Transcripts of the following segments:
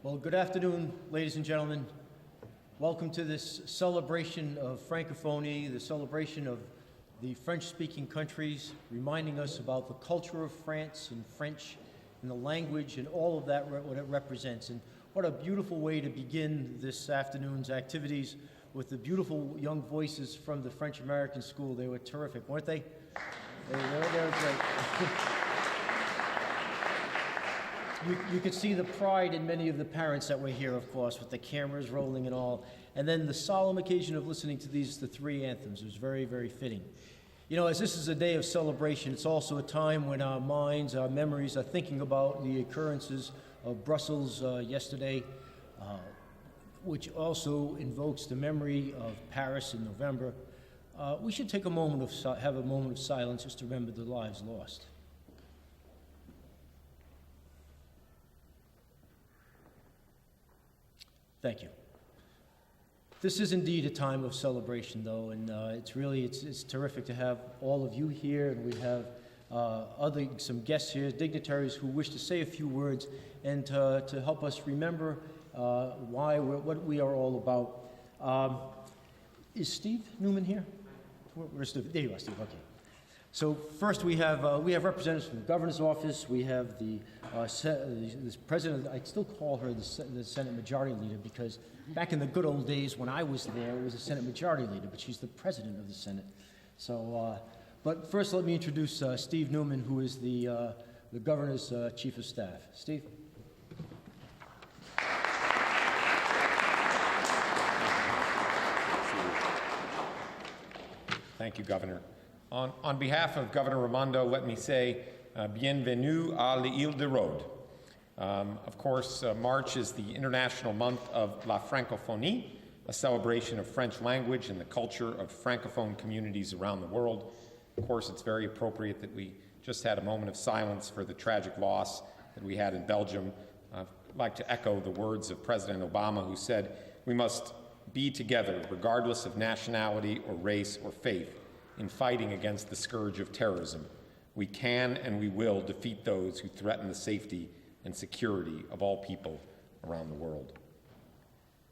Well, good afternoon, ladies and gentlemen. Welcome to this celebration of Francophonie, the celebration of the French-speaking countries, reminding us about the culture of France and French and the language and all of that, what it represents. And what a beautiful way to begin this afternoon's activities with the beautiful young voices from the French-American School. They were terrific, weren't they? They were great. You could see the pride in many of the parents that were here, of course, with the cameras rolling and all. And then the solemn occasion of listening to the three anthems was very, very fitting. You know, as this is a day of celebration, it's also a time when our minds, our memories are thinking about the occurrences of Brussels yesterday, which also invokes the memory of Paris in November. We should take a moment have a moment of silence just to remember the lives lost. Thank you. This is indeed a time of celebration, though, and it's terrific to have all of you here, and we have some guests here, dignitaries who wish to say a few words and to help us remember what we are all about. Is Steve Newman here? Where's Steve? There you are, Steve. Okay. So first we have representatives from the governor's office. We have the president. I still call her the Senate Majority Leader because back in the good old days when I was there, it was a Senate Majority Leader, but she's the president of the Senate. So, but first let me introduce Steve Newman, who is the governor's chief of staff. Steve. Thank you, Governor. On behalf of Governor Raimondo, let me say, bienvenue à l'Île de Rhodes. Of course, March is the International Month of La Francophonie, a celebration of French language and the culture of Francophone communities around the world. Of course, it's very appropriate that we just had a moment of silence for the tragic loss that we had in Belgium. I'd like to echo the words of President Obama, who said, "We must be together, regardless of nationality or race or faith, in fighting against the scourge of terrorism. We can and we will defeat those who threaten the safety and security of all people around the world."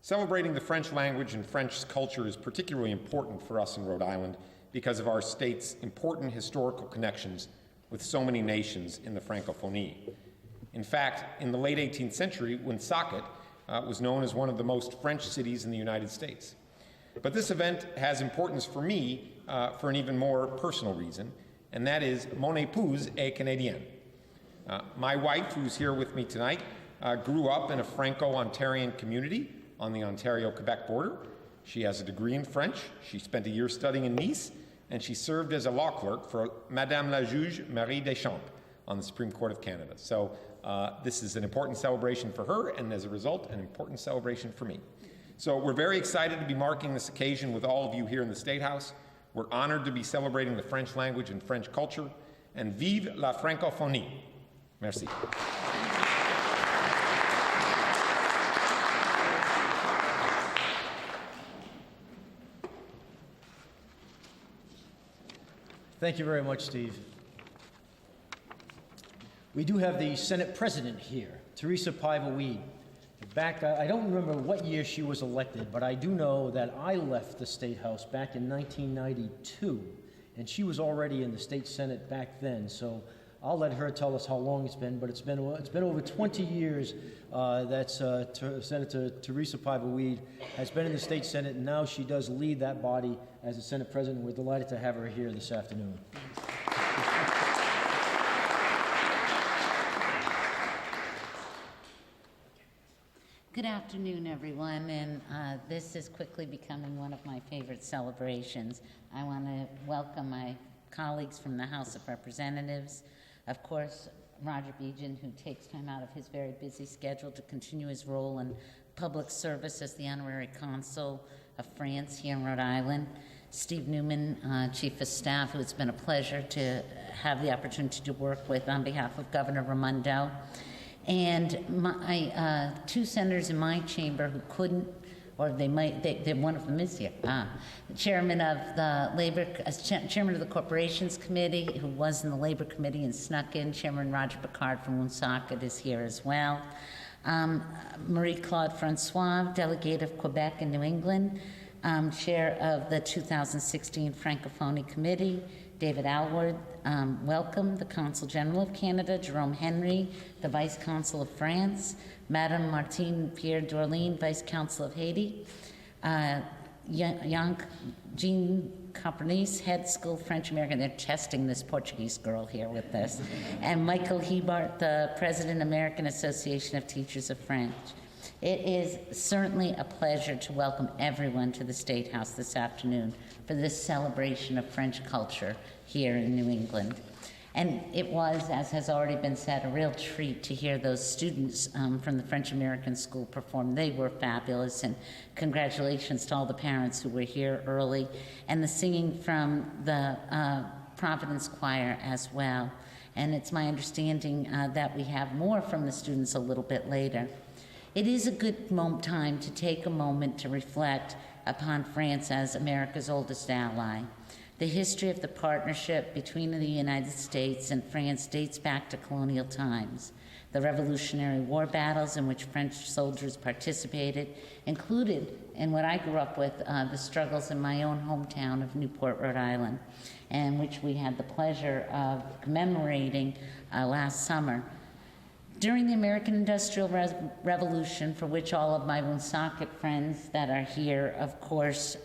Celebrating the French language and French culture is particularly important for us in Rhode Island because of our state's important historical connections with so many nations in the Francophonie. In fact, in the late 18th century, Woonsocket was known as one of the most French cities in the United States. But this event has importance for me for an even more personal reason, and that is mon épouse est canadienne. My wife, who's here with me tonight, grew up in a Franco-Ontarian community on the Ontario-Quebec border. She has a degree in French. She spent a year studying in Nice, and she served as a law clerk for Madame la Juge Marie Deschamps on the Supreme Court of Canada. So this is an important celebration for her, and as a result, an important celebration for me. So we're very excited to be marking this occasion with all of you here in the State House. We're honored to be celebrating the French language and French culture, and vive la francophonie. Merci. Thank you very much, Steve. We do have the Senate President here, Teresa Paiva-Weed. Back, I don't remember what year she was elected, but I do know that I left the State House back in 1992, and she was already in the State Senate back then. So I'll let her tell us how long it's been, but it's been over 20 years that Senator Teresa Paiva-Weed has been in the State Senate, and now she does lead that body as the Senate President. We're delighted to have her here this afternoon. Good afternoon, everyone, and this is quickly becoming one of my favorite celebrations. I want to welcome my colleagues from the House of Representatives, of course, Roger Bejan, who takes time out of his very busy schedule to continue his role in public service as the Honorary Consul of France here in Rhode Island, Steve Newman, Chief of Staff, who it's been a pleasure to have the opportunity to work with on behalf of Governor Raimondo, and my two senators in my chamber who couldn't, or one of them is here. Chairman of the Chairman of the Corporations Committee, who was in the Labor Committee and snuck in. Chairman Roger Picard from Woonsocket is here as well. Marie-Claude Francois, delegate of Quebec and New England, chair of the 2016 Francophonie Committee, David Alward, welcome, the Consul General of Canada, Jerome Henry, the Vice Consul of France, Madame Martine Pierre Dorline, Vice Consul of Haiti, Jean Capernice, Head School French American. They're testing this Portuguese girl here with this. And Michael Hebart, the President, American Association of Teachers of French. It is certainly a pleasure to welcome everyone to the State House this afternoon for this celebration of French culture here in New England. And it was, as has already been said, a real treat to hear those students from the French American School perform. They were fabulous, and congratulations to all the parents who were here early, and the singing from the Providence Choir as well. And it's my understanding that we have more from the students a little bit later. It is a good time to take a moment to reflect upon France as America's oldest ally. The history of the partnership between the United States and France dates back to colonial times. The Revolutionary War battles in which French soldiers participated included, in what I grew up with, the struggles in my own hometown of Newport, Rhode Island, and which we had the pleasure of commemorating last summer. During the American Industrial Revolution, for which all of my Woonsocket friends that are here, of course,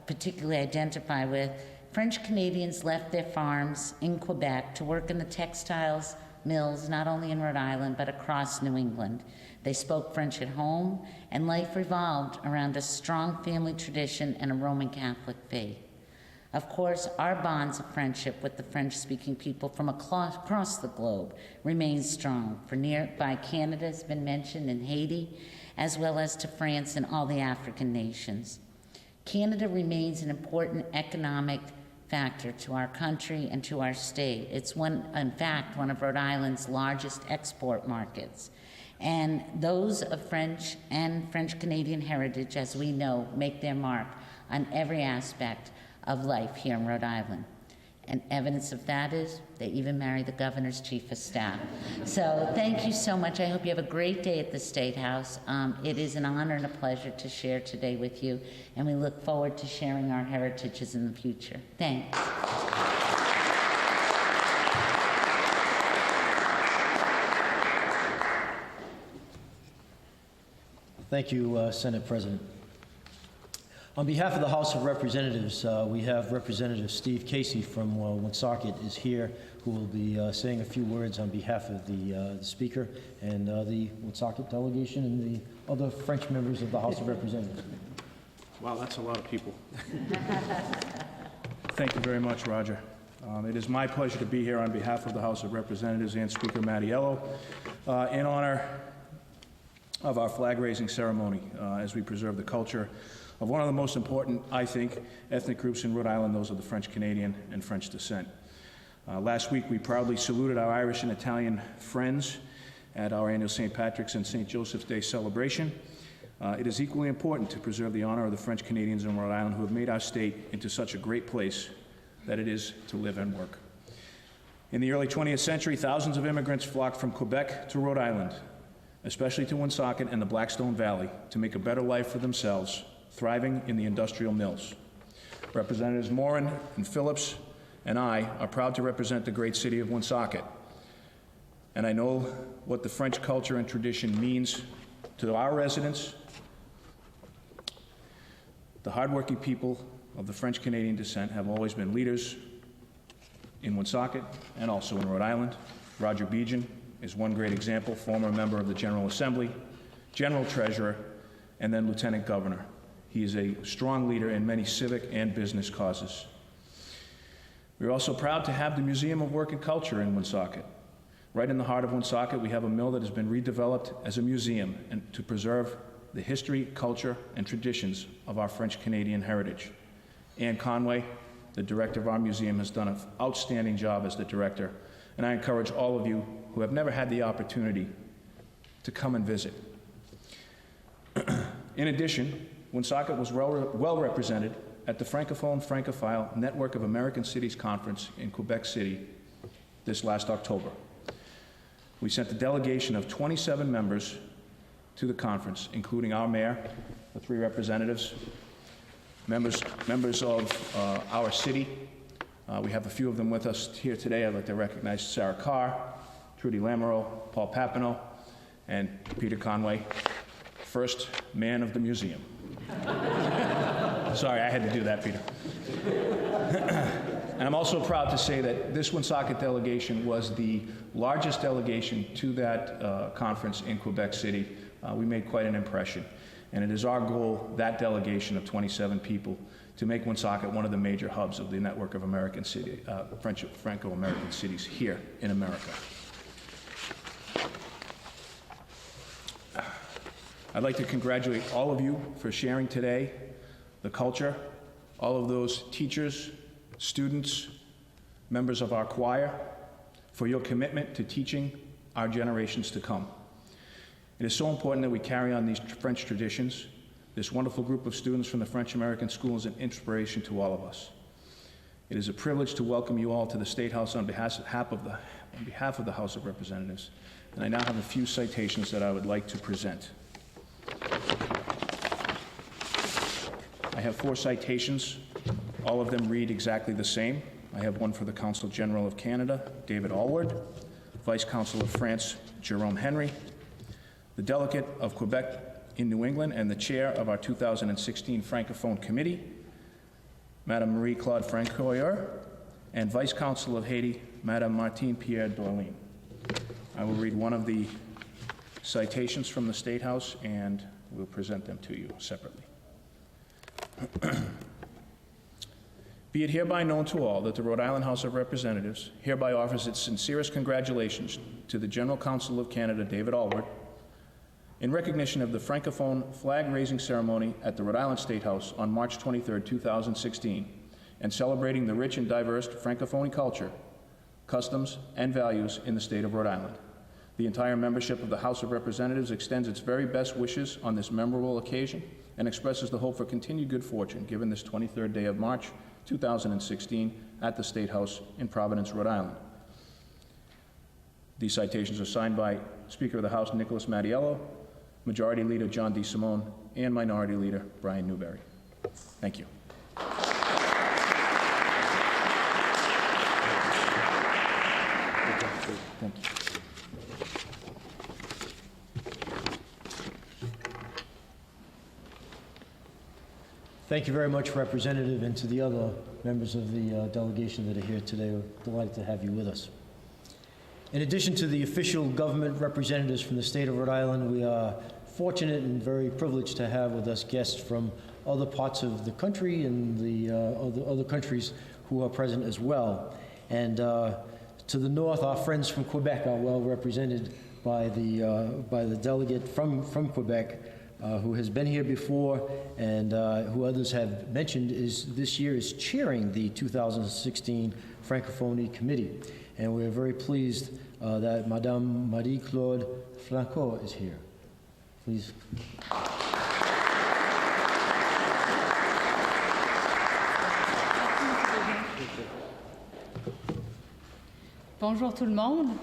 particularly identify with, French Canadians left their farms in Quebec to work in the textiles mills, not only in Rhode Island, but across New England. They spoke French at home, and life revolved around a strong family tradition and a Roman Catholic faith. Of course, our bonds of friendship with the French-speaking people from across the globe remain strong. For nearby Canada has been mentioned, in Haiti, as well as to France and all the African nations. Canada remains an important economic factor to our country and to our state. It's in fact, one of Rhode Island's largest export markets. And those of French and French-Canadian heritage, as we know, make their mark on every aspect of life here in Rhode Island. And evidence of that is they even marry the governor's chief of staff. So thank you so much. I hope you have a great day at the State House. It is an honor and a pleasure to share today with you, and we look forward to sharing our heritages in the future. Thanks. Thank you, Senate President. On behalf of the House of Representatives, we have Representative Steve Casey from Woonsocket is here, who will be saying a few words on behalf of the Speaker and the Woonsocket delegation and the other French members of the House of Representatives. Wow, that's a lot of people. Thank you very much, Roger. It is my pleasure to be here on behalf of the House of Representatives and Speaker Mattiello in honor of our flag-raising ceremony as we preserve the culture of one of the most important, I think, ethnic groups in Rhode Island, those of the French Canadian and French descent. Last week, we proudly saluted our Irish and Italian friends at our annual St. Patrick's and St. Joseph's Day celebration. It is equally important to preserve the honor of the French Canadians in Rhode Island who have made our state into such a great place that it is to live and work. In the early 20th century, thousands of immigrants flocked from Quebec to Rhode Island, especially to Woonsocket and the Blackstone Valley, to make a better life for themselves, thriving in the industrial mills. Representatives Morin and Phillips and I are proud to represent the great city of Woonsocket. And I know what the French culture and tradition means to our residents. The hardworking people of the French Canadian descent have always been leaders in Woonsocket and also in Rhode Island. Roger Bejan is one great example, former member of the General Assembly, General Treasurer, and then Lieutenant Governor. He is a strong leader in many civic and business causes. We're also proud to have the Museum of Work and Culture in Woonsocket. Right in the heart of Woonsocket, we have a mill that has been redeveloped as a museum and to preserve the history, culture, and traditions of our French-Canadian heritage. Ann Conway, the director of our museum, has done an outstanding job as the director, and I encourage all of you who have never had the opportunity to come and visit. In addition, Woonsocket was well represented at the Francophone Network of American Cities Conference in Quebec City this last October. We sent a delegation of 27 members to the conference, including our mayor, the 3 representatives, members of our city. We have a few of them with us here today. I'd like to recognize Sarah Carr, Trudy Lamoureux, Paul Papineau, and Peter Conway, first man of the museum. Sorry, I had to do that, Peter. And I'm also proud to say that this Woonsocket delegation was the largest delegation to that conference in Quebec City. We made quite an impression. And it is our goal, that delegation of 27 people, to make Woonsocket one of the major hubs of the network of American city, Franco-American cities here in America. I'd like to congratulate all of you for sharing today the culture, all of those teachers, students, members of our choir, for your commitment to teaching our generations to come. It is so important that we carry on these French traditions. This wonderful group of students from the French American School is an inspiration to all of us. It is a privilege to welcome you all to the State House on behalf of the House of Representatives. And I now have a few citations that I would like to present. I have 4 citations. All of them read exactly the same. I have one for the Consul General of Canada, David Alward, Vice Consul of France, Jerome Henry, the Delegate of Quebec in New England and the Chair of our 2016 Francophone Committee, Madame Marie-Claude Francoeur, and Vice Consul of Haiti, Madame Martine Pierre Dorlin. I will read one of the citations from the State House and we'll present them to you separately. Be it hereby known to all that the Rhode Island House of Representatives hereby offers its sincerest congratulations to the General Counsel of Canada, David Alward, in recognition of the Francophone flag-raising ceremony at the Rhode Island State House on March 23, 2016, and celebrating the rich and diverse Francophone culture, customs, and values in the state of Rhode Island. The entire membership of the House of Representatives extends its very best wishes on this memorable occasion and expresses the hope for continued good fortune given this 23rd day of March 2016 at the State House in Providence, Rhode Island. These citations are signed by Speaker of the House Nicholas Mattiello, Majority Leader John D. Simone, and Minority Leader Brian Newberry. Thank you. Thank you. Thank you very much, Representative, and to the other members of the delegation that are here today. We're delighted to have you with us. In addition to the official government representatives from the state of Rhode Island, we are fortunate and very privileged to have with us guests from other parts of the country and the other countries who are present as well. And to the north, our friends from Quebec are well represented by the delegate from Quebec, who has been here before and who others have mentioned this year is chairing the 2016 Francophonie Committee. And we're very pleased that Madame Marie-Claude Francoeur is here. Please. Bonjour tout le monde.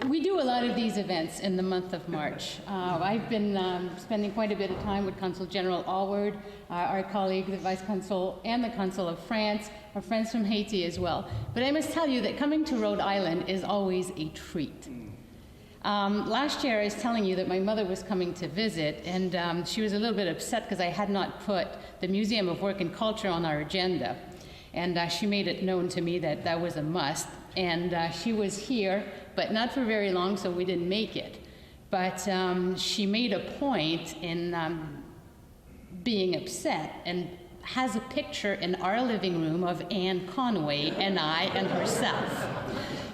We do a lot of these events in the month of March. I've been spending quite a bit of time with Consul General Alward, our colleague, the Vice Consul, and the Consul of France, our friends from Haiti as well. But I must tell you that coming to Rhode Island is always a treat. Last year I was telling you that my mother was coming to visit, and she was a little bit upset because I had not put the Museum of Work and Culture on our agenda. And she made it known to me that that was a must. And she was here, but not for very long, so we didn't make it. But she made a point in being upset and has a picture in our living room of Anne Conway and I and herself.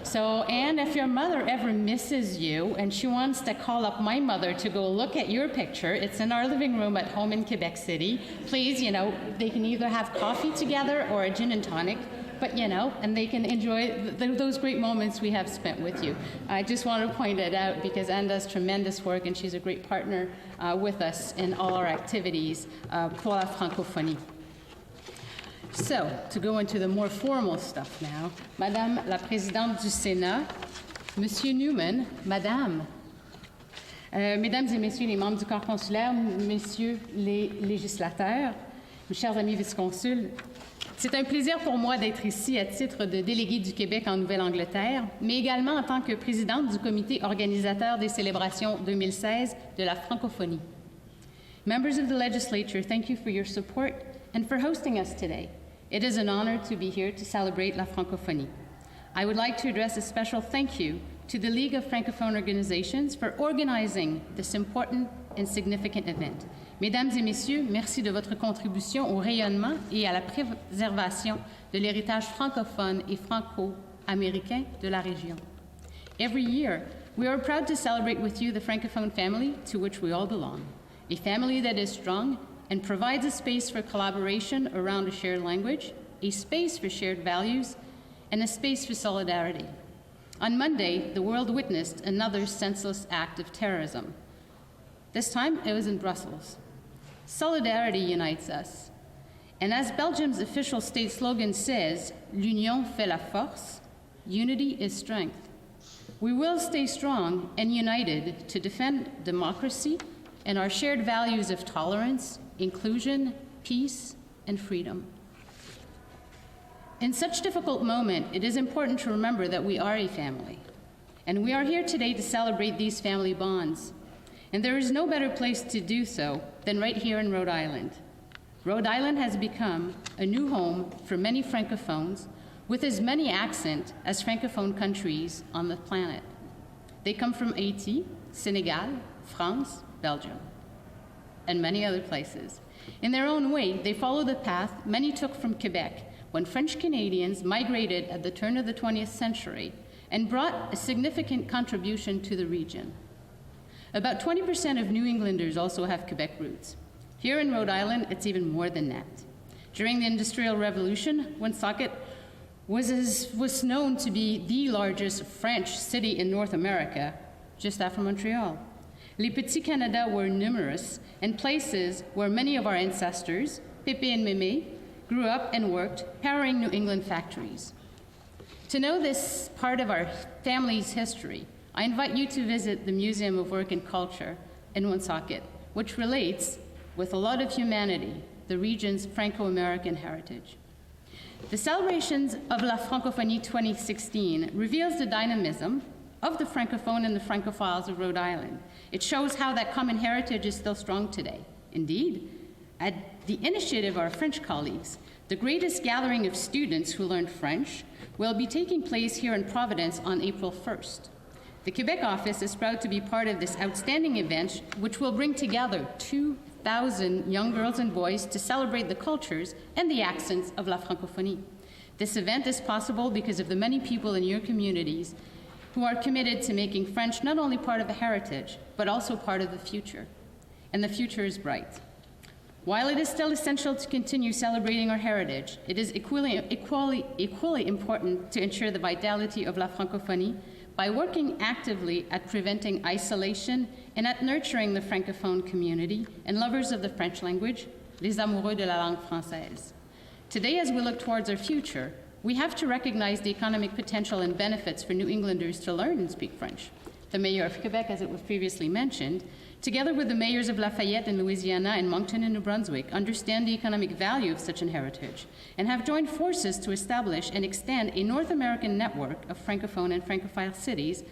So Anne, if your mother ever misses you and she wants to call up my mother to go look at your picture, it's in our living room at home in Quebec City. Please, they can either have coffee together or a gin and tonic, but and they can enjoy those great moments we have spent with you. I just want to point it out because Anne does tremendous work and she's a great partner with us in all our activities pour la Francophonie. So, to go into the more formal stuff now, Madame la Présidente du Sénat, Monsieur Newman, Madame, Mesdames et Messieurs les membres du corps consulaire, Messieurs les législateurs, mes chers amis vice-consuls, c'est un plaisir pour moi d'être ici à titre de déléguée du Québec en Nouvelle-Angleterre, mais également en tant que présidente du comité organisateur des célébrations 2016 de la francophonie. Members of the legislature, thank you for your support and for hosting us today. It is an honor to be here to celebrate la francophonie. I would like to address a special thank you to the League of Francophone Organizations for organizing this important and significant event. Mesdames et messieurs, merci de votre contribution au rayonnement et à la préservation de l'héritage francophone et franco-américain de la région. Every year, we are proud to celebrate with you the Francophone family to which we all belong, a family that is strong and provides a space for collaboration around a shared language, a space for shared values, and a space for solidarity. On Monday, the world witnessed another senseless act of terrorism. This time, it was in Brussels. Solidarity unites us. And as Belgium's official state slogan says, l'union fait la force, unity is strength. We will stay strong and united to defend democracy and our shared values of tolerance, inclusion, peace, and freedom. In such a difficult moment, it is important to remember that we are a family, and we are here today to celebrate these family bonds. And there is no better place to do so than right here in Rhode Island. Rhode Island has become a new home for many Francophones with as many accents as Francophone countries on the planet. They come from Haiti, Senegal, France, Belgium, and many other places. In their own way, they follow the path many took from Quebec when French Canadians migrated at the turn of the 20th century and brought a significant contribution to the region. About 20% of New Englanders also have Quebec roots. Here in Rhode Island, it's even more than that. During the Industrial Revolution, Woonsocket was known to be the largest French city in North America, just after Montreal. Les Petits Canada were numerous and places where many of our ancestors, Pépé and Mémé, grew up and worked, powering New England factories. To know this part of our family's history, I invite you to visit the Museum of Work and Culture in Woonsocket, which relates, with a lot of humanity, the region's Franco-American heritage. The celebrations of La Francophonie 2016 reveals the dynamism of the Francophone and the Francophiles of Rhode Island. It shows how that common heritage is still strong today. Indeed, at the initiative of our French colleagues, the greatest gathering of students who learned French will be taking place here in Providence on April 1st. The Quebec office is proud to be part of this outstanding event, which will bring together 2,000 young girls and boys to celebrate the cultures and the accents of La Francophonie. This event is possible because of the many people in your communities who are committed to making French not only part of the heritage, but also part of the future. And the future is bright. While it is still essential to continue celebrating our heritage, it is equally important to ensure the vitality of La Francophonie by working actively at preventing isolation and at nurturing the Francophone community and lovers of the French language, les amoureux de la langue française. Today, as we look towards our future, we have to recognize the economic potential and benefits for New Englanders to learn and speak French. The Mayor of Quebec, as it was previously mentioned, together with the mayors of Lafayette in Louisiana and Moncton in New Brunswick, understand the economic value of such an heritage and have joined forces to establish and extend a North American network of Francophone and Francophile cities.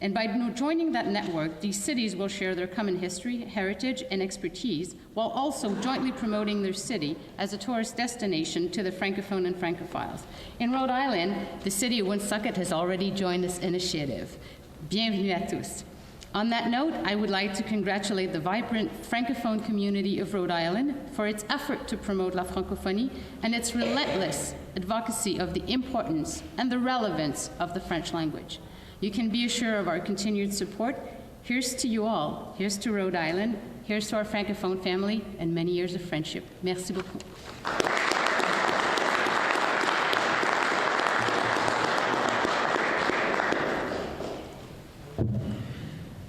And by joining that network, these cities will share their common history, heritage, and expertise, while also jointly promoting their city as a tourist destination to the Francophone and Francophiles. In Rhode Island, the city of Woonsocket has already joined this initiative. Bienvenue à tous. On that note, I would like to congratulate the vibrant Francophone community of Rhode Island for its effort to promote La Francophonie and its relentless advocacy of the importance and the relevance of the French language. You can be assured of our continued support. Here's to you all. Here's to Rhode Island. Here's to our Francophone family and many years of friendship. Merci beaucoup.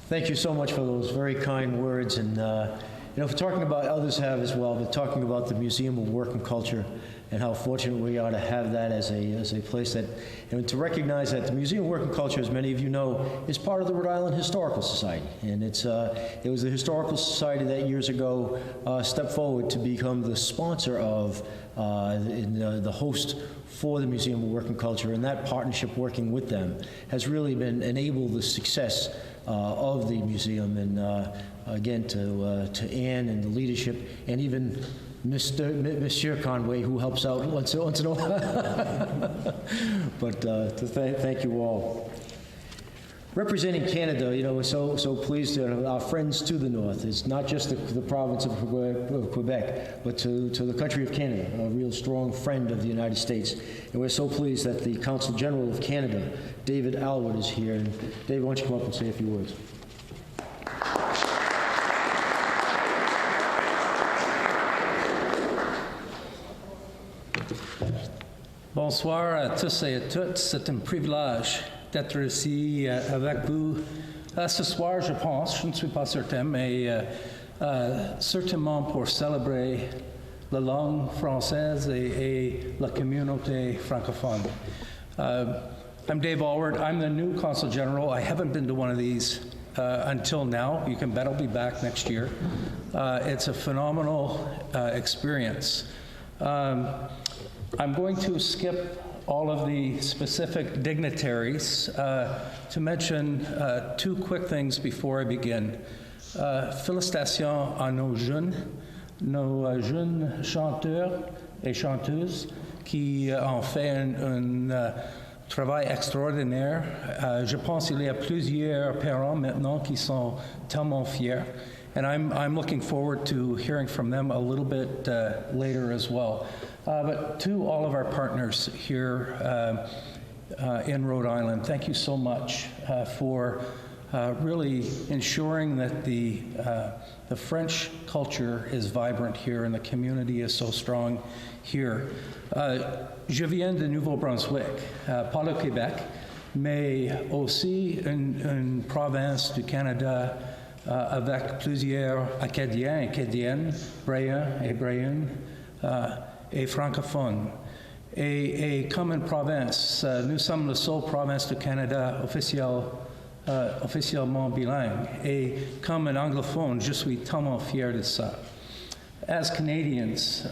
Thank you so much for those very kind words, and if we're talking about, others have as well, but talking about the Museum of Work and Culture and how fortunate we are to have that as a place that, and to recognize that the Museum of Work and Culture, as many of you know, is part of the Rhode Island Historical Society. And it was the Historical Society that years ago stepped forward to become the sponsor of the host for the Museum of Work and Culture, and that partnership working with them has really enabled the success of the museum, and again to Anne and the leadership, and even Monsieur Conway, who helps out once in a while. But thank you all. Representing Canada, we're so pleased that our friends to the north. It's not just the province of Quebec, but to the country of Canada, a real strong friend of the United States. And we're so pleased that the Consul General of Canada, David Alwood, is here. And David, why don't you come up and say a few words? Bonsoir à tous et à toutes. C'est un privilège d'être ici avec vous ce soir, je pense. Je ne suis pas certain, mais certainement pour célébrer la langue française et la communauté francophone. I'm Dave Alward. I'm the new Consul General. I haven't been to one of these until now. You can bet I'll be back next year. It's a phenomenal experience. I'm going to skip all of the specific dignitaries to mention two quick things before I begin. Félicitations à nos jeunes chanteurs et chanteuses qui ont fait un travail extraordinaire. Je pense qu'il y a plusieurs parents maintenant qui sont tellement fiers. And I'm looking forward to hearing from them a little bit later as well. But to all of our partners here in Rhode Island, thank you so much for really ensuring that the French culture is vibrant here and the community is so strong here. Je viens de Nouveau-Brunswick, pas le Québec, mais aussi une province du Canada avec plusieurs Acadiens et Acadiennes, Bréens et Bréennes, et francophones. Et comme une province, nous sommes la seule province du Canada officiellement bilingue. Et comme un anglophone, je suis tellement fier de ça. As Canadians,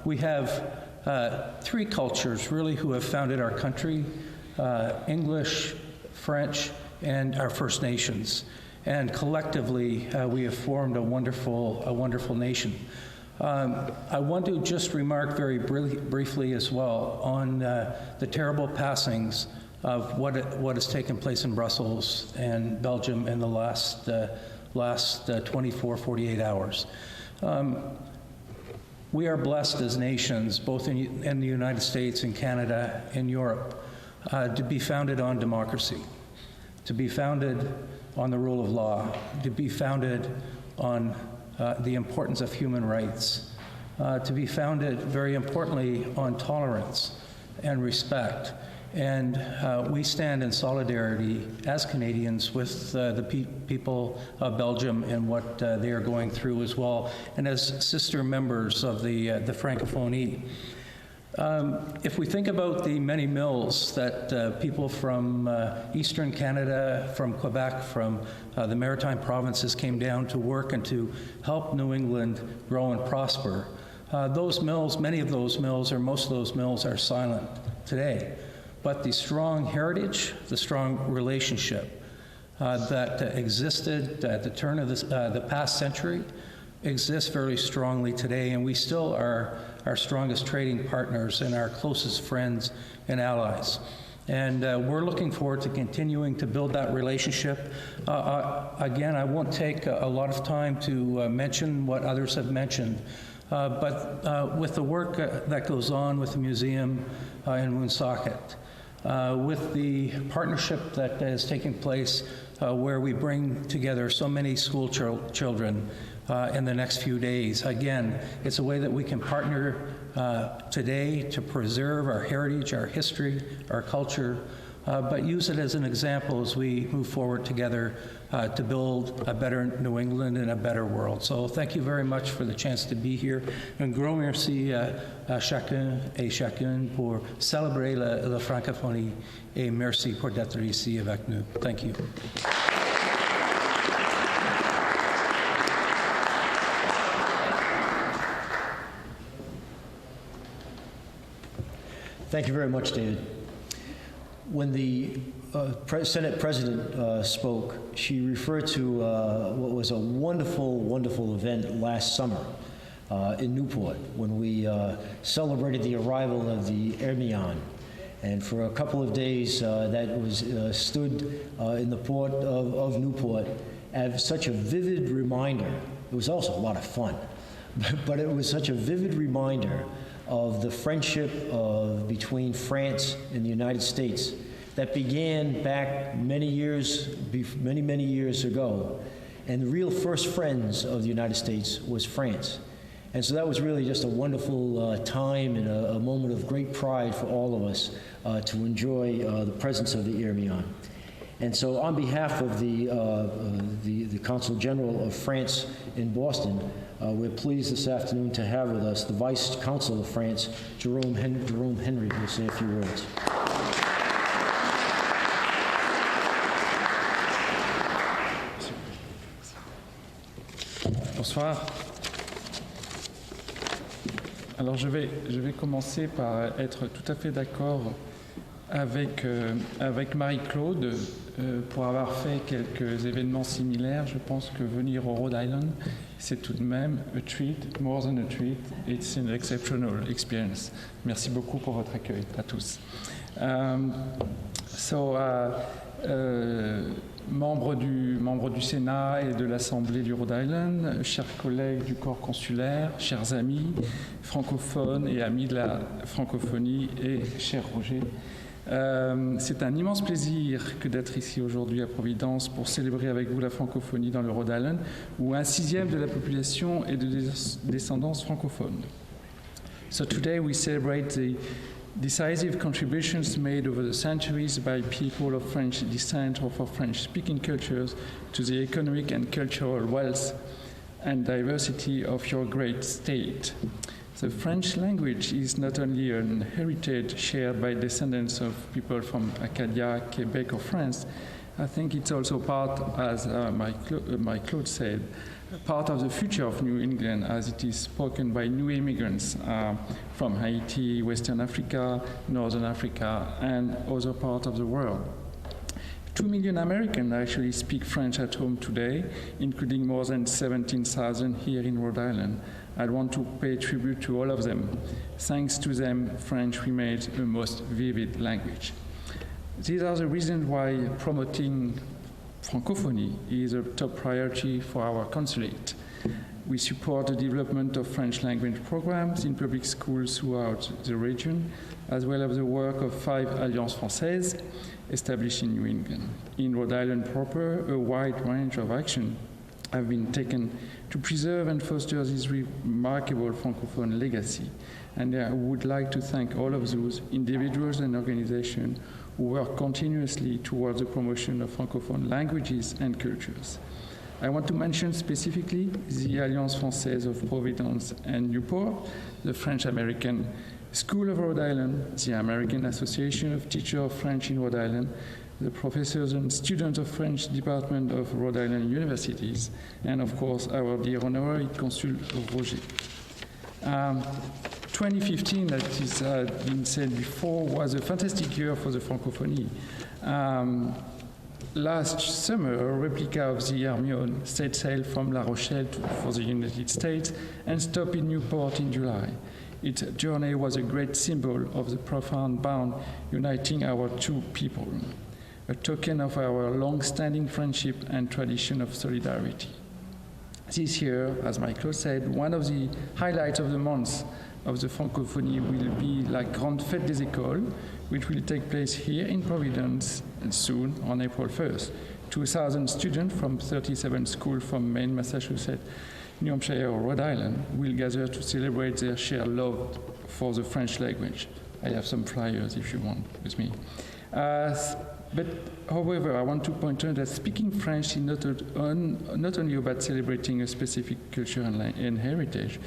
we have three cultures really who have founded our country, English, French, and our First Nations. And collectively, we have formed a wonderful nation. I want to just remark very briefly as well on the terrible passings of what has taken place in Brussels and Belgium in the last 24, 48 hours. We are blessed as nations, both in the United States and Canada and Europe, to be founded on democracy, to be founded on the rule of law, to be founded on the importance of human rights, to be founded, very importantly, on tolerance and respect. And we stand in solidarity as Canadians with the people of Belgium and what they are going through as well, and as sister members of the Francophonie. If we think about the many mills that people from Eastern Canada, from Quebec, from the Maritime provinces came down to work and to help New England grow and prosper, those mills, many of those mills, or most of those mills are silent today. But the strong heritage, the strong relationship that existed at the turn of the past century exists very strongly today, and we still are our strongest trading partners and our closest friends and allies. And we're looking forward to continuing to build that relationship. Again, I won't take a lot of time to mention what others have mentioned, but with the work that goes on with the museum in Woonsocket, with the partnership that is taking place where we bring together so many school children in the next few days. Again, it's a way that we can partner today to preserve our heritage, our history, our culture, but use it as an example as we move forward together to build a better New England and a better world. So thank you very much for the chance to be here. Un gros merci à chacun et chacune pour célébrer la francophonie et merci pour d'être ici avec nous. Thank you. Thank you very much, David. When the Senate President spoke, she referred to what was a wonderful, wonderful event last summer in Newport when we celebrated the arrival of the Hermione. And for a couple of days, that was stood in the port of Newport as such a vivid reminder. It was also a lot of fun, but it was such a vivid reminder of the friendship between France and the United States that began back many years ago. And the real first friends of the United States was France. And so that was really just a wonderful time and a moment of great pride for all of us to enjoy the presence of the Hermione. And so on behalf of the Consul General of France in Boston, we're pleased this afternoon to have with us the Vice Consul of France, Jerome Henry, who will say a few words. Bonsoir. Alors je vais commencer par être tout à fait d'accord avec Marie-Claude pour avoir fait quelques événements similaires. Je pense que venir au Rhode Island, c'est tout de même a treat, more than a treat. It's an exceptional experience. Merci beaucoup pour votre accueil à tous. Membres du Sénat et de l'Assemblée du Rhode Island, chers collègues du corps consulaire, chers amis francophones et amis de la francophonie et cher Roger, c'est un immense plaisir que d'être ici aujourd'hui à Providence pour célébrer avec vous la francophonie dans le Rhode Island, où 1/6 de la population est de descendance francophone. So today we celebrate the decisive contributions made over the centuries by people of French descent or for French-speaking cultures to the economic and cultural wealth and diversity of your great state. The French language is not only an heritage shared by descendants of people from Acadia, Quebec, or France. I think it's also part, as Claude said, part of the future of New England as it is spoken by new immigrants from Haiti, Western Africa, Northern Africa, and other parts of the world. 2 million Americans actually speak French at home today, including more than 17,000 here in Rhode Island. I want to pay tribute to all of them. Thanks to them, French remains a most vivid language. These are the reasons why promoting Francophonie is a top priority for our consulate. We support the development of French language programs in public schools throughout the region, as well as the work of 5 Alliance Française established in New England. In Rhode Island proper, a wide range of action have been taken to preserve and foster this remarkable Francophone legacy. And I would like to thank all of those individuals and organizations who work continuously towards the promotion of Francophone languages and cultures. I want to mention specifically the Alliance Française of Providence and Newport, the French-American School of Rhode Island, the American Association of Teachers of French in Rhode Island, the professors and students of French Department of Rhode Island universities, and of course our dear honorary consul Roger. 2015, that has been said before, was a fantastic year for the Francophonie. Last summer, a replica of the Hermione set sail from La Rochelle for the United States and stopped in Newport in July. Its journey was a great symbol of the profound bond uniting our two people, a token of our long-standing friendship and tradition of solidarity. This year, as Michael said, one of the highlights of the month of the Francophonie will be La Grande Fête des Écoles, which will take place here in Providence soon on April 1st. 2,000 students from 37 schools from Maine, Massachusetts, New Hampshire, or Rhode Island will gather to celebrate their shared love for the French language. I have some flyers if you want with me. But however, I want to point out that speaking French is not only about celebrating a specific culture and heritage,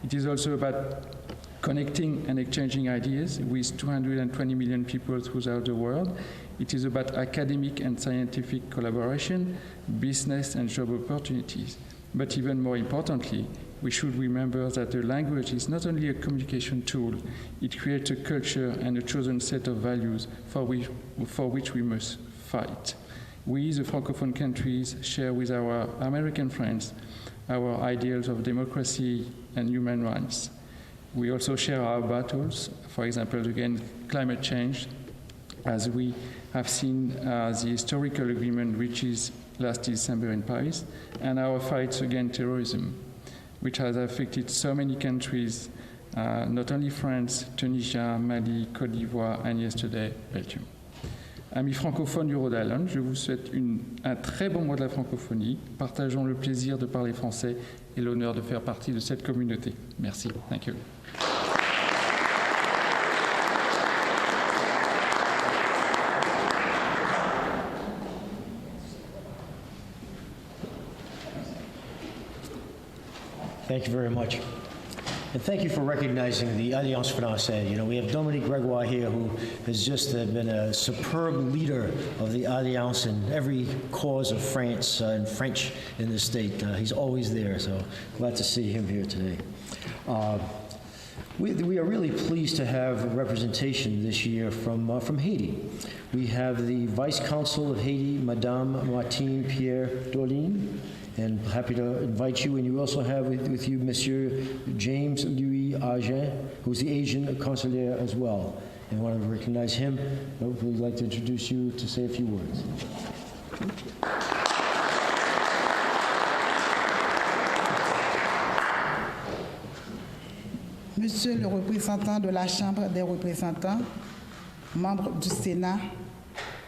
it is also about connecting and exchanging ideas with 220 million people throughout the world. It is about academic and scientific collaboration, business and job opportunities. But even more importantly, we should remember that the language is not only a communication tool, it creates a culture and a chosen set of values for which we must fight. We, the Francophone countries, share with our American friends our ideals of democracy and human rights. We also share our battles, for example, against climate change, as we have seen the historical agreement reached last December in Paris, and our fights against terrorism, which has affected so many countries, not only France, Tunisia, Mali, Côte d'Ivoire, and yesterday, Belgium. Amis francophones du Rhode Island, je vous souhaite un très bon mois de la francophonie. Partageons le plaisir de parler français et l'honneur de faire partie de cette communauté. Merci. Thank you. Thank you very much. And thank you for recognizing the Alliance Française. You know, we have Dominique Gregoire here, who has just been a superb leader of the Alliance in every cause of France and French in the state. He's always there, so glad to see him here today. We are really pleased to have representation this year from Haiti. We have the Vice Consul of Haiti, Madame Martine Pierre Dolin, and happy to invite you. And you also have with you Monsieur James Louis Agen, who's the Asian consular as well. And I want to recognize him. I would really like to introduce you to say a few words. Monsieur le représentant de la Chambre des représentants, membres du Sénat,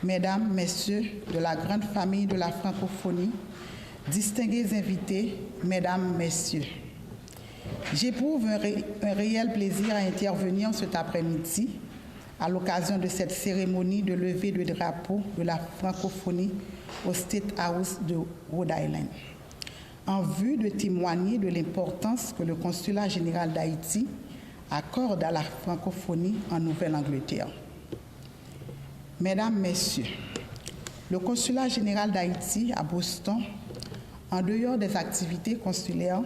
Mesdames, Messieurs de la grande famille de la francophonie, distingués invités, Mesdames, Messieurs, j'éprouve un réel plaisir à intervenir cet après-midi à l'occasion de cette cérémonie de levée de drapeau de la francophonie au Statehouse de Rhode Island, en vue de témoigner de l'importance que le Consulat général d'Haïti accorde à la francophonie en Nouvelle-Angleterre. Mesdames, Messieurs, le Consulat général d'Haïti à Boston, en dehors des activités consulaires,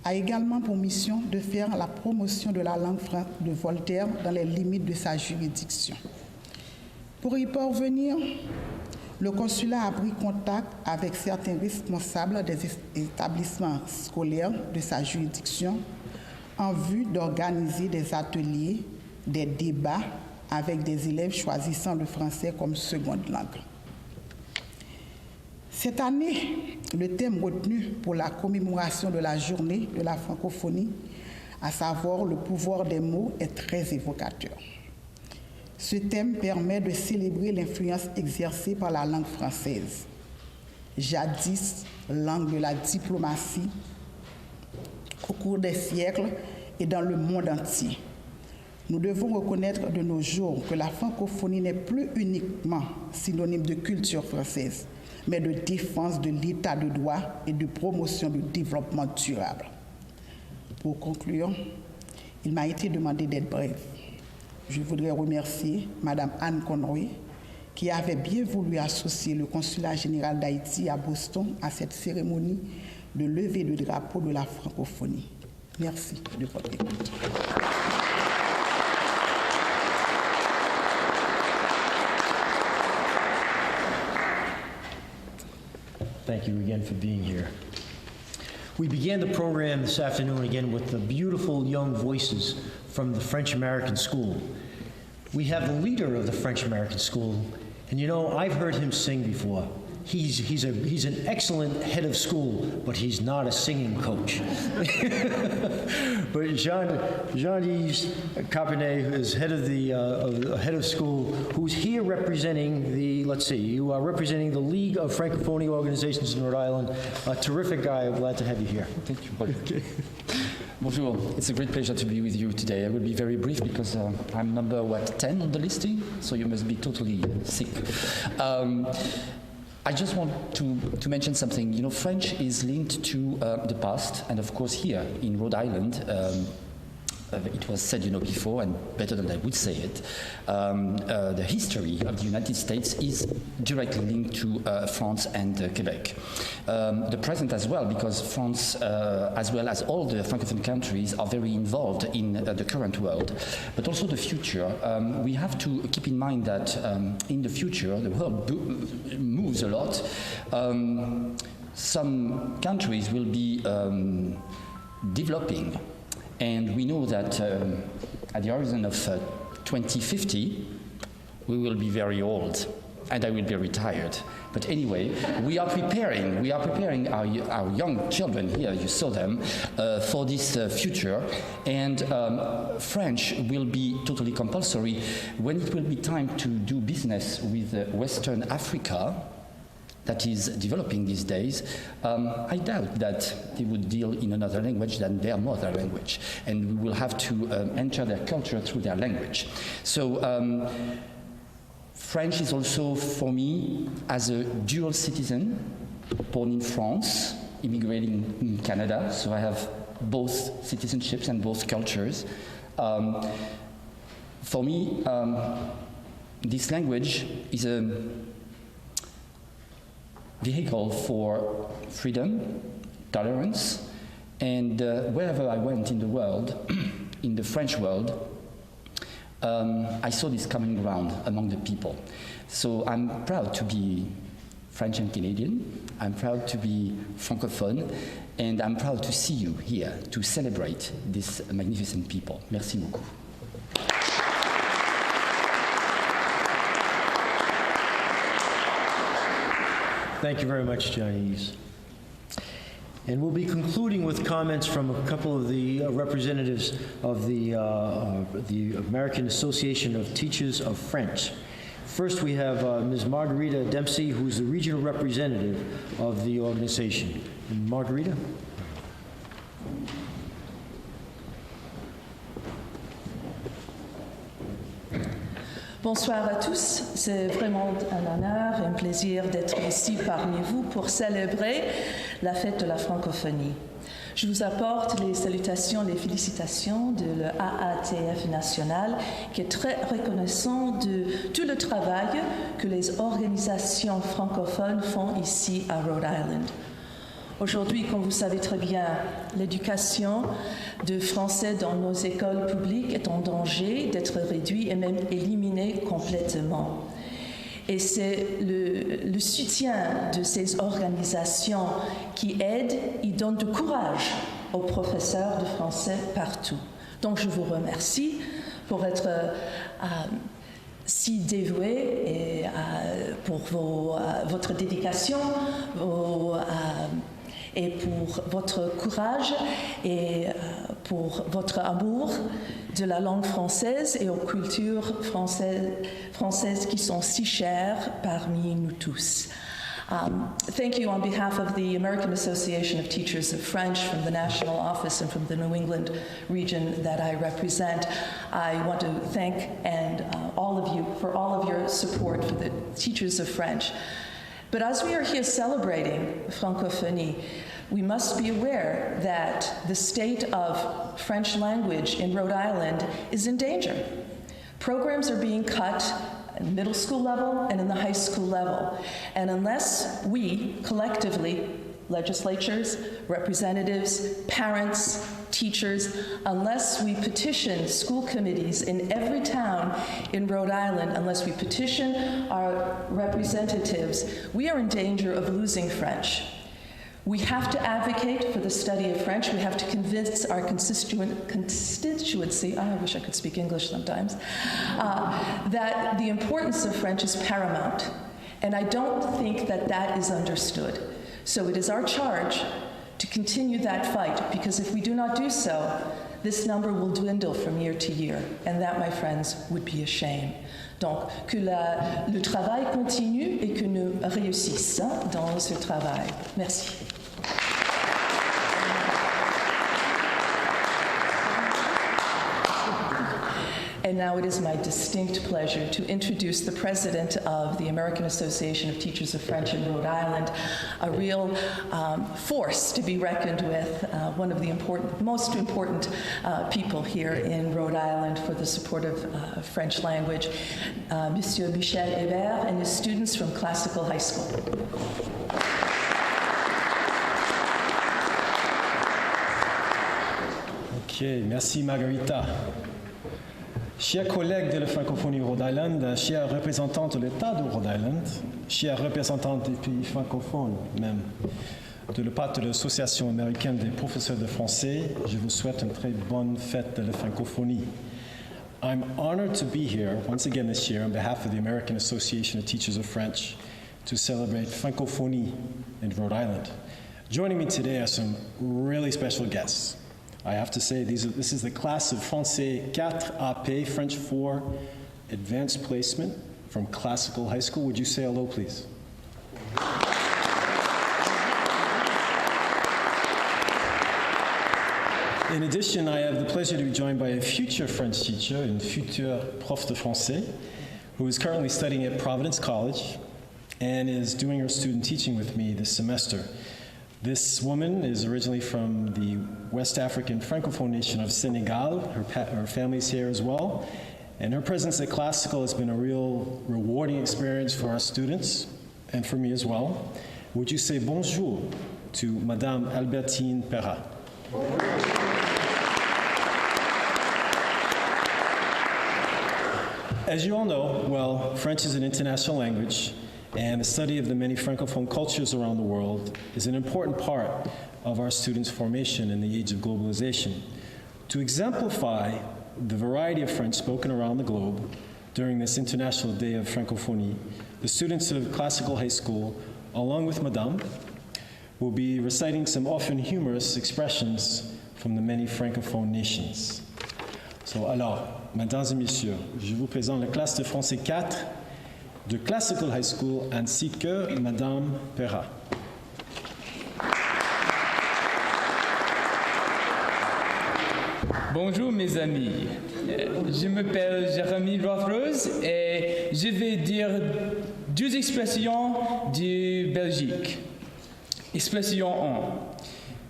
a également pour mission de faire la promotion de la langue de Voltaire dans les limites de sa juridiction. Pour y parvenir, le consulat a pris contact avec certains responsables des établissements scolaires de sa juridiction en vue d'organiser des ateliers, des débats avec des élèves choisissant le français comme seconde langue. Cette année, le thème retenu pour la commémoration de la journée de la francophonie, à savoir le pouvoir des mots, est très évocateur. Ce thème permet de célébrer l'influence exercée par la langue française, jadis langue de la diplomatie, au cours des siècles et dans le monde entier. Nous devons reconnaître de nos jours que la francophonie n'est plus uniquement synonyme de culture française, mais de défense de l'état de droit et de promotion du développement durable. Pour conclure, il m'a été demandé d'être brève. Je voudrais remercier Mme Anne Conroy, qui avait bien voulu associer le Consulat général d'Haïti à Boston à cette cérémonie de levée de drapeau de la francophonie. Merci de votre écoute. Thank you again for being here. We began the program this afternoon again with the beautiful young voices from the French American School. We have the leader of the French American School, and you know, I've heard him sing before. He's an excellent head of school, but he's not a singing coach. But Jean-Yves Cabernet is head of school, who's here representing the, let's see, you are representing the League of Francophonie Organizations in Rhode Island. A terrific guy. I'm glad to have you here. Thank you. Okay. Bonjour, it's a great pleasure to be with you today. I will be very brief because I'm number, 10 on the listing, so you must be totally sick. I just want to mention something. You know, French is linked to the past, and of course here in Rhode Island, it was said, before, and better than I would say it, the history of the United States is directly linked to France and Quebec. The present as well, because France, as well as all the Francophone countries, are very involved in the current world, but also the future. We have to keep in mind that in the future, the world moves a lot. Some countries will be developing. And we know that at the horizon of 2050, we will be very old, and I will be retired. But anyway, we are preparing our young children here, you saw them, for this future. And French will be totally compulsory when it will be time to do business with Western Africa, that is developing these days. I doubt that they would deal in another language than their mother language, and we will have to enter their culture through their language. So French is also, for me, as a dual citizen, born in France, immigrating in Canada, so I have both citizenships and both cultures. For me, this language is a vehicle for freedom, tolerance, and wherever I went in the world, in the French world, I saw this common ground among the people. So I'm proud to be French and Canadian, I'm proud to be Francophone, and I'm proud to see you here to celebrate this magnificent people. Merci beaucoup. Thank you very much, Chinese. And we'll be concluding with comments from a couple of the representatives of the American Association of Teachers of French. First, we have Ms. Margarita Dempsey, who's the regional representative of the organization. Margarita? Bonsoir à tous, c'est vraiment un honneur et un plaisir d'être ici parmi vous pour célébrer la fête de la francophonie. Je vous apporte les salutations, les félicitations de l'AATF national qui est très reconnaissant de tout le travail que les organisations francophones font ici à Rhode Island. Aujourd'hui, comme vous savez très bien, l'éducation de français dans nos écoles publiques est en danger d'être réduite et même éliminée complètement. Et c'est le soutien de ces organisations qui aident et donnent du courage aux professeurs de français partout. Donc je vous remercie pour être si dévoués et pour votre dédication, et pour votre courage et pour votre amour de la langue française et aux cultures françaises qui sont si chères parmi nous tous. Thank you on behalf of the American Association of Teachers of French from the national office and from the New England region that I represent. I want to thank all of you for all of your support for the teachers of French. But as we are here celebrating Francophonie, we must be aware that the state of French language in Rhode Island is in danger. Programs are being cut at middle school level and in the high school level. And unless we collectively, legislatures, representatives, parents, teachers, unless we petition school committees in every town in Rhode Island, unless we petition our representatives, we are in danger of losing French. We have to advocate for the study of French. We have to convince our constituency, I wish I could speak English sometimes, that the importance of French is paramount. And I don't think that is understood. So it is our charge to continue that fight, because if we do not do so, this number will dwindle from year to year, and that, my friends, would be a shame. Donc, que le travail continue et que nous réussissions dans ce travail. Merci. And now it is my distinct pleasure to introduce the president of the American Association of Teachers of French in Rhode Island, a real force to be reckoned with, one of the most important people here in Rhode Island for the support of French language, Monsieur Michel Hébert and his students from Classical High School. Ok, merci Margarita. Chers collègues de la Francophonie Rhode Island, chers représentants de l'État de Rhode Island, chers représentants des pays francophones même, de la part de l'Association américaine des professeurs de français, je vous souhaite une très bonne fête de la francophonie. I'm honored to be here once again this year on behalf of the American Association of Teachers of French to celebrate Francophonie in Rhode Island. Joining me today are some really special guests. I have to say, this is the class of Français 4 AP, French 4, advanced placement from Classical High School. Would you say hello, please? In addition, I have the pleasure to be joined by a future French teacher and future prof de français who is currently studying at Providence College and is doing her student teaching with me this semester. This woman is originally from the West African Francophone nation of Senegal. Her family's here as well. And her presence at Classical has been a real rewarding experience for our students and for me as well. Would you say bonjour to Madame Albertine Perrat? As you all know, well, French is an international language, and the study of the many Francophone cultures around the world is an important part of our students' formation in the age of globalization. To exemplify the variety of French spoken around the globe during this International Day of Francophonie, the students of Classical High School, along with Madame, will be reciting some often humorous expressions from the many Francophone nations. So, alors, mesdames et messieurs, je vous présente la classe de français 4 de Classical High School ainsi que Madame Perrat. Bonjour mes amis, je m'appelle Jérémy Rothrose et je vais dire 2 expressions de Belgique. Expression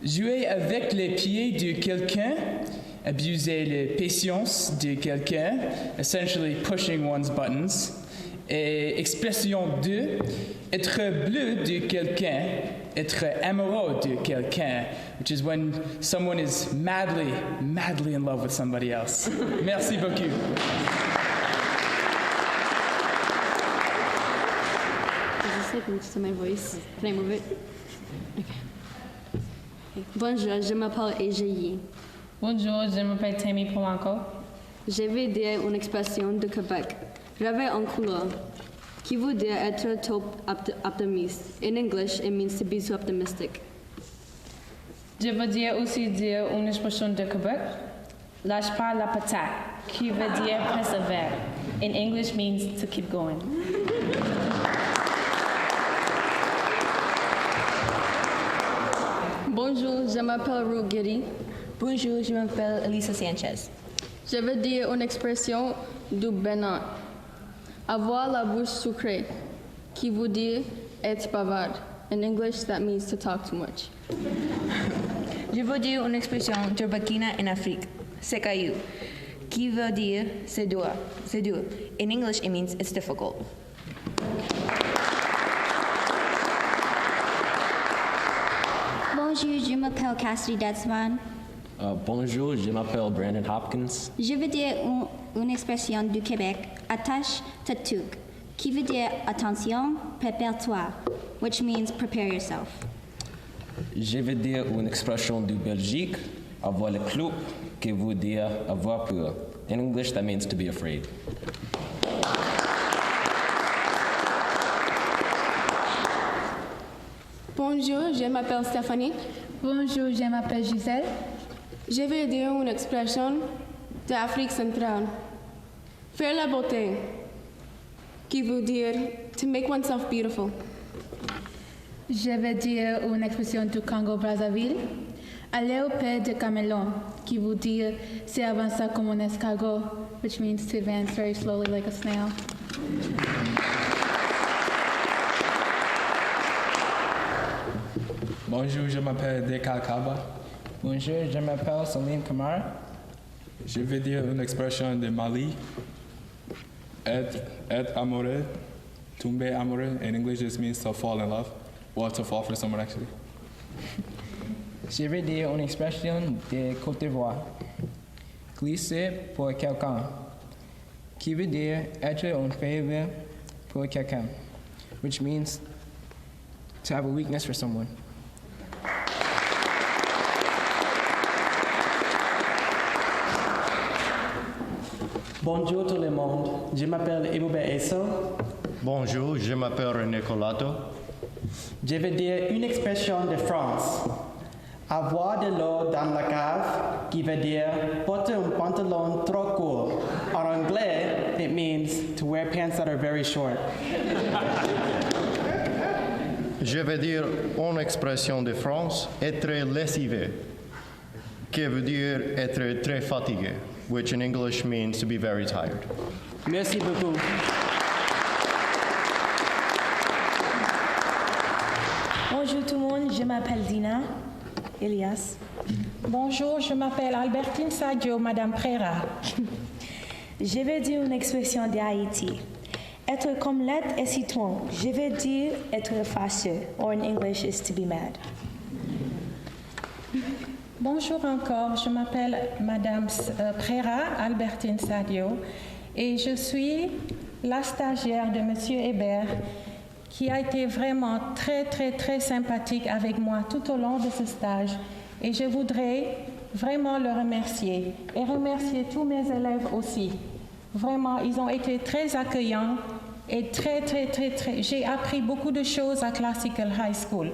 1. Jouer avec les pieds de quelqu'un, abuser la patience de quelqu'un, essentially pushing one's buttons. Et expression 2, être bleu de quelqu'un, être amoureux de quelqu'un, which is when someone is madly in love with somebody else. Merci beaucoup. To my voice. Can I move it? Okay. Bonjour, je m'appelle Ejayi. Bonjour, je m'appelle Tammy Polanco. Je vais dire une expression de Québec. Rêver en couleur, qui veut dire être trop optimiste. In English, it means to be too optimistic. Je veux dire aussi dire une expression de Québec. Lâche pas la patate, qui veut dire persévère. In English means to keep going. Bonjour, je m'appelle Ruth Giddy. Bonjour, je m'appelle Elisa Sanchez. Je veux dire une expression du Bénin. Avoir la bouche sucrée, qui veut dire être bavard. In English, that means to talk too much. Je veux dire une expression du Burkina en Afrique, c'est caillou, qui veut dire c'est dur. In English, it means it's difficult. Bonjour, je m'appelle Cassidy Detzman. Bonjour, je m'appelle Brandon Hopkins. Je veux dire une expression du Québec, attache ta tuque, qui veut dire attention, prépare-toi, which means prepare yourself. Je veux dire une expression du Belgique, avoir le clou, qui veut dire avoir peur. In English, that means to be afraid. Bonjour, je m'appelle Stéphanie. Bonjour, je m'appelle Gisèle. Je vais dire une expression d'Afrique centrale. Faire la beauté, qui veut dire to make oneself beautiful. Je vais dire une expression du Congo-Brazzaville. Aller au pied de camelon, qui veut dire c'est avancer comme un escargot. which means to advance very slowly like a snail. Bonjour, je m'appelle Deka Kaba. Bonjour, je m'appelle Salim Kamara. Je vais dire une expression de Mali. Et amoureux, tomber amoureux. In English, this means to fall in love. Well, to fall for someone, actually. Je vais dire une expression de Côte d'Ivoire. Glisser pour quelqu'un, qui veut dire être un faveur pour quelqu'un, which means to have a weakness for someone. Bonjour tout le monde, je m'appelle Iboube Esso. Bonjour, je m'appelle René Colato. Je vais dire une expression de France. Avoir de l'eau dans la cave, qui veut dire porter un pantalon trop court. En anglais, it means to wear pants that are very short. Je vais dire une expression de France, être lessivé, qui veut dire être très fatigué, which in English means to be very tired. Merci beaucoup. Bonjour tout le monde, je m'appelle Dina Elias. Bonjour, je m'appelle Albertine Sadio, Madame Prera. Je vais dire une expression d'Haïti. Être comme l'être et citron. Je vais dire être fâcheux, or in English is to be mad. Bonjour encore, je m'appelle Madame Prera, Albertine Sadio, et je suis la stagiaire de Monsieur Hébert, qui a été vraiment très sympathique avec moi tout au long de ce stage. Et je voudrais vraiment le remercier et remercier tous mes élèves aussi. Vraiment, ils ont été très accueillants et très. J'ai appris beaucoup de choses à Classical High School.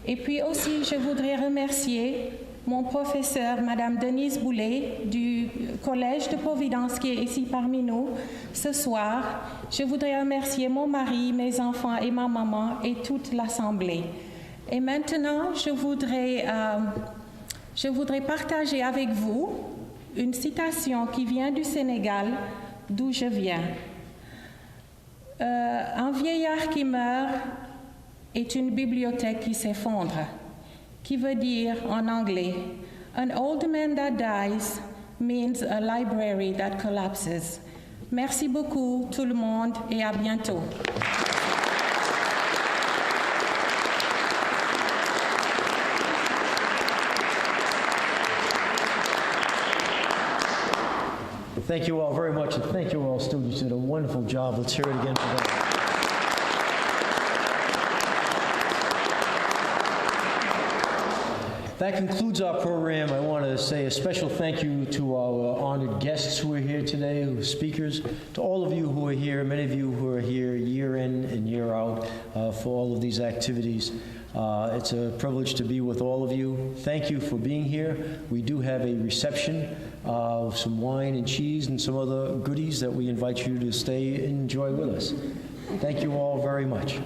Et puis aussi, je voudrais remercier mon professeur, Madame Denise Boulet, du Collège de Providence, qui est ici parmi nous ce soir. Je voudrais remercier mon mari, mes enfants et ma maman et toute l'Assemblée. Et maintenant, je voudrais partager avec vous une citation qui vient du Sénégal, d'où je viens. Un vieillard qui meurt est une bibliothèque qui s'effondre, qui veut dire en anglais, an old man that dies means a library that collapses. Merci beaucoup tout le monde et à bientôt. Thank you all very much, and thank you all students. You did a wonderful job. Let's hear it again for them. That concludes our program. I want to say a special thank you to our honored guests who are here today, who are speakers, to all of you who are here, many of you who are here year in and year out for all of these activities. It's a privilege to be with all of you. Thank you for being here. We do have a reception of some wine and cheese and some other goodies that we invite you to stay and enjoy with us. Thank you all very much.